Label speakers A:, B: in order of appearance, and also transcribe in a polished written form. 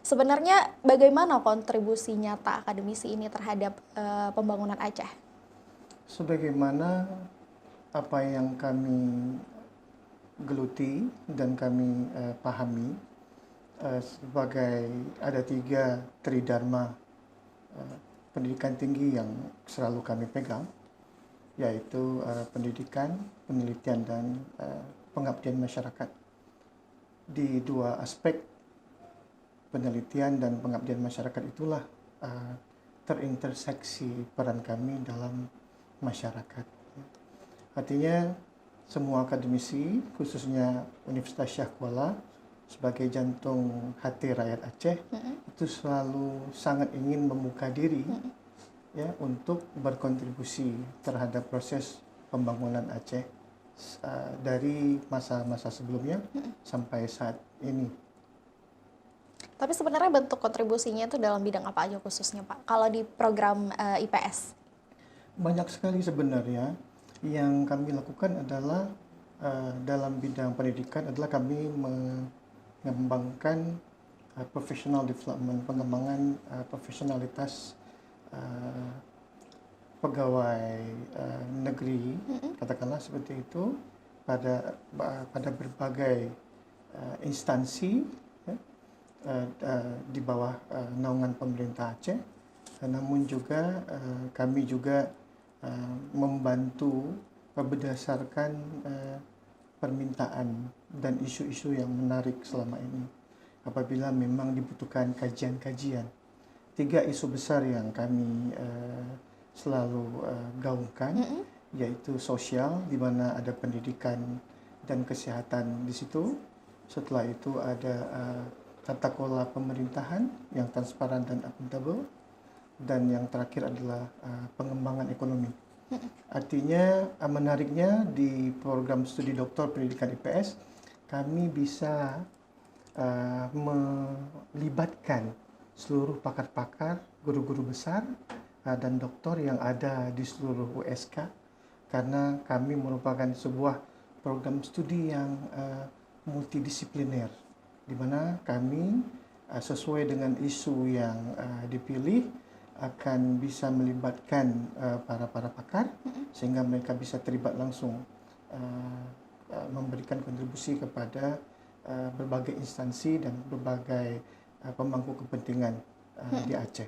A: Sebenarnya bagaimana kontribusi nyata akademisi ini terhadap pembangunan Aceh?
B: Sebagaimana apa yang kami geluti dan kami pahami, sebagai ada 3 tridharma pendidikan tinggi yang selalu kami pegang, yaitu pendidikan, penelitian, dan pengabdian masyarakat. Di 2 aspek penelitian dan pengabdian masyarakat itulah terinterseksi peran kami dalam masyarakat. Artinya semua akademisi, khususnya Universitas Shah Kuala sebagai jantung hati rakyat Aceh, itu selalu sangat ingin membuka diri ya untuk berkontribusi terhadap proses pembangunan Aceh dari masa-masa sebelumnya sampai saat ini.
A: Tapi sebenarnya bentuk kontribusinya itu dalam bidang apa aja khususnya, Pak? Kalau di program IPS?
B: Banyak sekali sebenarnya. Yang kami lakukan adalah dalam bidang pendidikan adalah kami mengembangkan professional development, pengembangan profesionalitas pegawai negeri, katakanlah seperti itu, pada berbagai instansi ya, di bawah naungan pemerintah Aceh. Namun juga kami juga membantu berdasarkan permintaan dan isu-isu yang menarik selama ini. Apabila memang dibutuhkan kajian-kajian, 3 isu besar yang kami selalu gaungkan, yaitu sosial, di mana ada pendidikan dan kesehatan di situ. Setelah itu ada tata kelola pemerintahan yang transparan dan akuntabel, dan yang terakhir adalah pengembangan ekonomi. Artinya menariknya di program studi doktor pendidikan IPS, kami bisa melibatkan seluruh pakar-pakar, guru-guru besar, dan doktor yang ada di seluruh USK, karena kami merupakan sebuah program studi yang multidisipliner, di mana kami sesuai dengan isu yang dipilih akan bisa melibatkan para pakar sehingga mereka bisa terlibat langsung memberikan kontribusi kepada berbagai instansi dan berbagai pemangku kepentingan di Aceh.